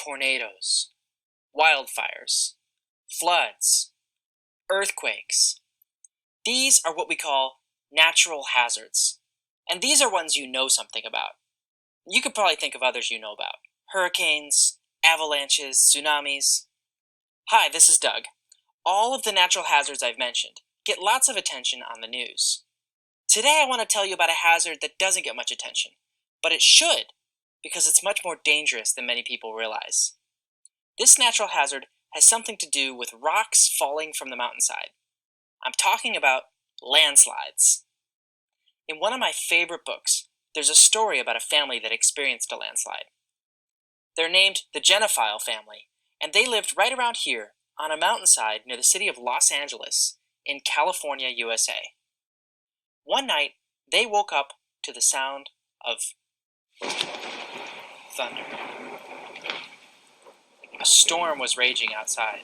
tornadoes, wildfires, floods, earthquakes. These are what we call natural hazards, and these are ones you know something about. You could probably think of others you know about. Hurricanes, avalanches, tsunamis. Hi, this is Doug. All of the natural hazards I've mentioned get lots of attention on the news. Today I want to tell you about a hazard that doesn't get much attention, but it should, because it's much more dangerous than many people realize. This natural hazard has something to do with rocks falling from the mountainside. I'm talking about landslides. In one of my favorite books, there's a story about a family that experienced a landslide. They're named the Genophile family, and they lived right around here on a mountainside near the city of Los Angeles in California, USA. One night, they woke up to the sound of thunder. A storm was raging outside.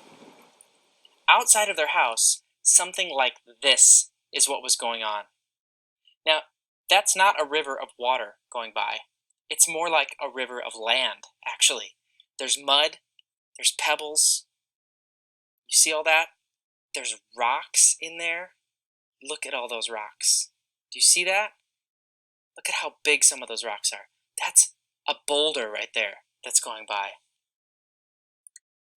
Outside of their house, something like this is what was going on. Now, that's not a river of water going by. It's more like a river of land, actually. There's mud, there's pebbles. You see all that? There's rocks in there. Look at all those rocks. Do you see that? Look at how big some of those rocks are. That's a boulder right there that's going by.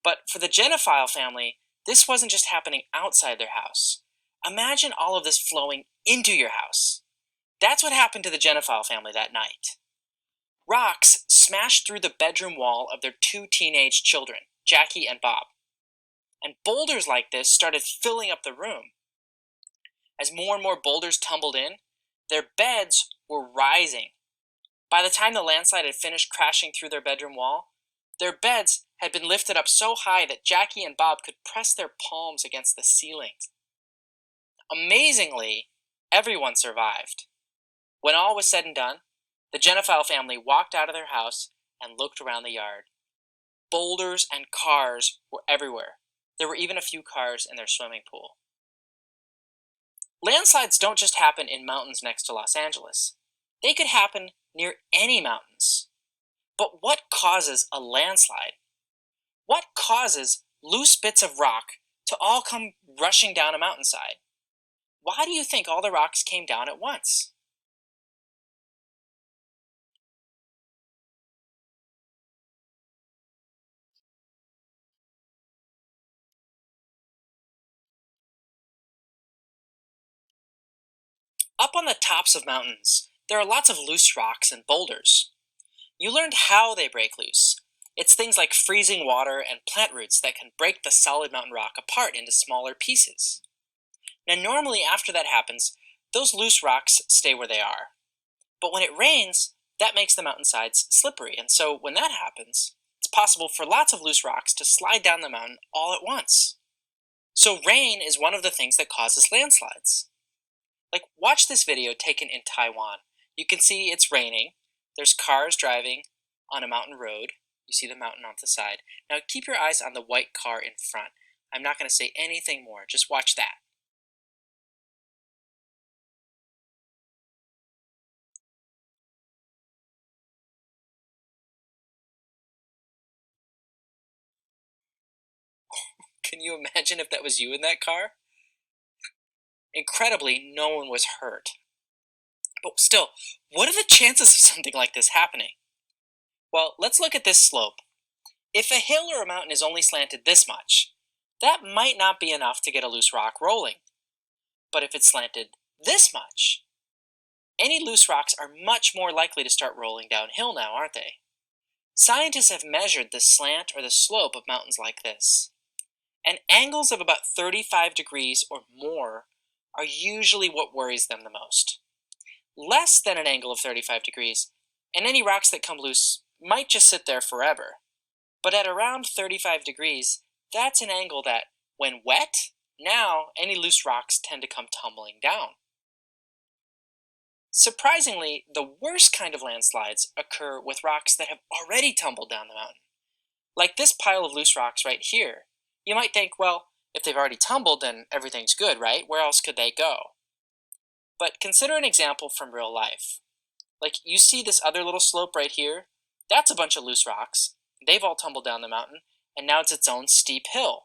But for the Genophile family, this wasn't just happening outside their house. Imagine all of this flowing into your house. That's what happened to the Genophile family that night. Rocks smashed through the bedroom wall of their two teenage children, Jackie and Bob. And boulders like this started filling up the room. As more and more boulders tumbled in, their beds were rising. By the time the landslide had finished crashing through their bedroom wall, their beds had been lifted up so high that Jackie and Bob could press their palms against the ceiling. Amazingly, everyone survived. When all was said and done, the Genophile family walked out of their house and looked around the yard. Boulders and cars were everywhere. There were even a few cars in their swimming pool. Landslides don't just happen in mountains next to Los Angeles. They could happen near any mountains. But what causes a landslide? What causes loose bits of rock to all come rushing down a mountainside? Why do you think all the rocks came down at once? Up on the tops of mountains, there are lots of loose rocks and boulders. You learned how they break loose. It's things like freezing water and plant roots that can break the solid mountain rock apart into smaller pieces. Now, normally after that happens, those loose rocks stay where they are. But when it rains, that makes the mountainsides slippery, and so when that happens, it's possible for lots of loose rocks to slide down the mountain all at once. So rain is one of the things that causes landslides. Like, watch this video taken in Taiwan. You can see it's raining. There's cars driving on a mountain road. You see the mountain on the side. Now keep your eyes on the white car in front. I'm not going to say anything more. Just watch that. Can you imagine if that was you in that car? Incredibly, no one was hurt. But still, what are the chances of something like this happening? Well, let's look at this slope. If a hill or a mountain is only slanted this much, that might not be enough to get a loose rock rolling. But if it's slanted this much, any loose rocks are much more likely to start rolling downhill now, aren't they? Scientists have measured the slant or the slope of mountains like this. And angles of about 35 degrees or more are usually what worries them the most. Less than an angle of 35 degrees, and any rocks that come loose might just sit there forever. But at around 35 degrees, that's an angle that, when wet, now any loose rocks tend to come tumbling down. Surprisingly, the worst kind of landslides occur with rocks that have already tumbled down the mountain. Like this pile of loose rocks right here. You might think, well, if they've already tumbled, then everything's good, right? Where else could they go? But consider an example from real life. Like, you see this other little slope right here? That's a bunch of loose rocks. They've all tumbled down the mountain, and now it's its own steep hill.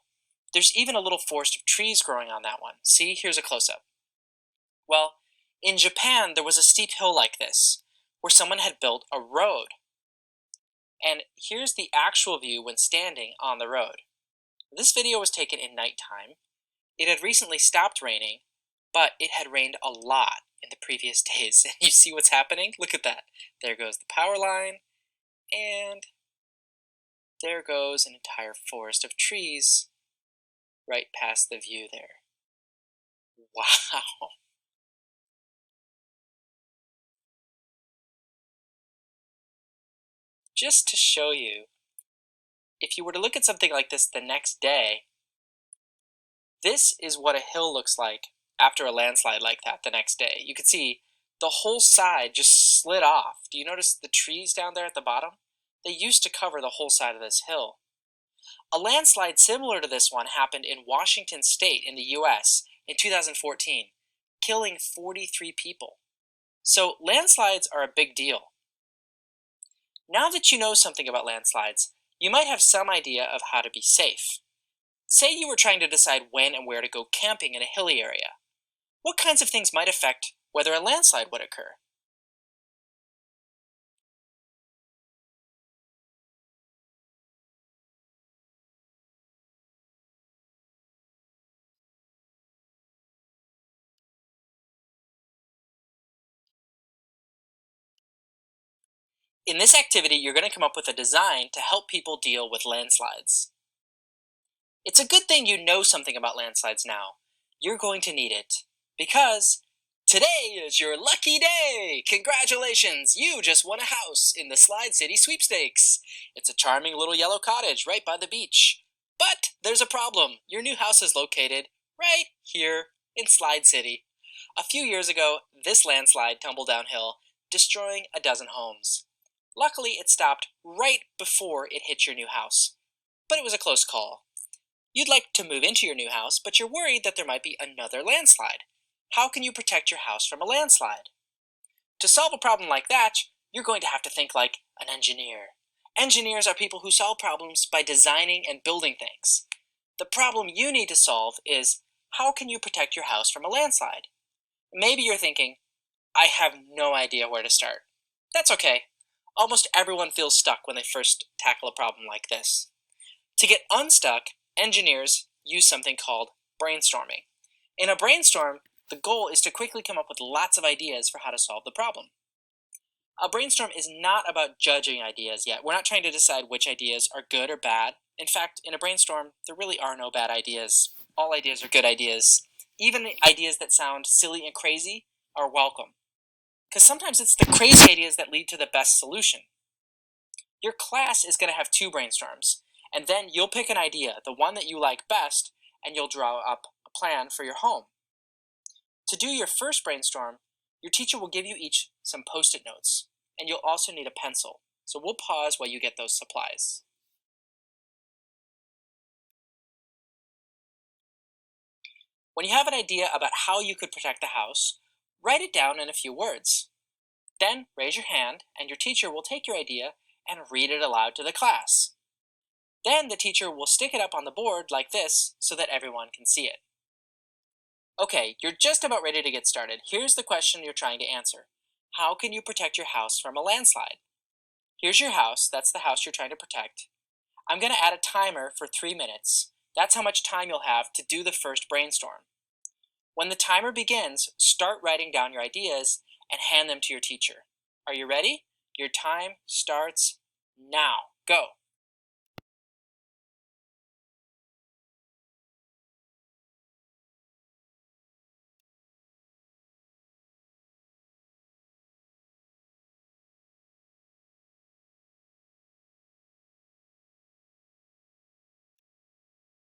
There's even a little forest of trees growing on that one. See, here's a close-up. Well, in Japan, there was a steep hill like this, where someone had built a road. And here's the actual view when standing on the road. This video was taken in nighttime. It had recently stopped raining, but it had rained a lot in the previous days. And you see what's happening? Look at that. There goes the power line, and there goes an entire forest of trees right past the view there. Wow. Just to show you, if you were to look at something like this the next day, this is what a hill looks like after a landslide like that the next day. You can see the whole side just slid off. Do you notice the trees down there at the bottom? They used to cover the whole side of this hill. A landslide similar to this one happened in Washington State in the US in 2014, killing 43 people. So landslides are a big deal. Now that you know something about landslides, you might have some idea of how to be safe. Say you were trying to decide when and where to go camping in a hilly area. What kinds of things might affect whether a landslide would occur? In this activity, you're going to come up with a design to help people deal with landslides. It's a good thing you know something about landslides now. You're going to need it, because today is your lucky day! Congratulations! You just won a house in the Slide City Sweepstakes! It's a charming little yellow cottage right by the beach. But there's a problem. Your new house is located right here in Slide City. A few years ago, this landslide tumbled downhill, destroying a dozen homes. Luckily, it stopped right before it hit your new house. But it was a close call. You'd like to move into your new house, but you're worried that there might be another landslide. How can you protect your house from a landslide? To solve a problem like that, you're going to have to think like an engineer. Engineers are people who solve problems by designing and building things. The problem you need to solve is, how can you protect your house from a landslide? Maybe you're thinking, I have no idea where to start. That's okay. Almost everyone feels stuck when they first tackle a problem like this. To get unstuck, engineers use something called brainstorming. In a brainstorm, the goal is to quickly come up with lots of ideas for how to solve the problem. A brainstorm is not about judging ideas yet. We're not trying to decide which ideas are good or bad. In fact, in a brainstorm, there really are no bad ideas. All ideas are good ideas. Even ideas that sound silly and crazy are welcome. Because sometimes it's the crazy ideas that lead to the best solution. Your class is going to have 2 brainstorms, and then you'll pick an idea, the one that you like best, and you'll draw up a plan for your home. To do your first brainstorm, your teacher will give you each some Post-it notes, and you'll also need a pencil. So we'll pause while you get those supplies. When you have an idea about how you could protect the house, write it down in a few words. Then raise your hand, and your teacher will take your idea and read it aloud to the class. Then the teacher will stick it up on the board like this so that everyone can see it. Okay, you're just about ready to get started. Here's the question you're trying to answer. How can you protect your house from a landslide? Here's your house. That's the house you're trying to protect. I'm going to add a timer for 3 minutes. That's how much time you'll have to do the first brainstorm. When the timer begins, start writing down your ideas and hand them to your teacher. Are you ready? Your time starts now. Go.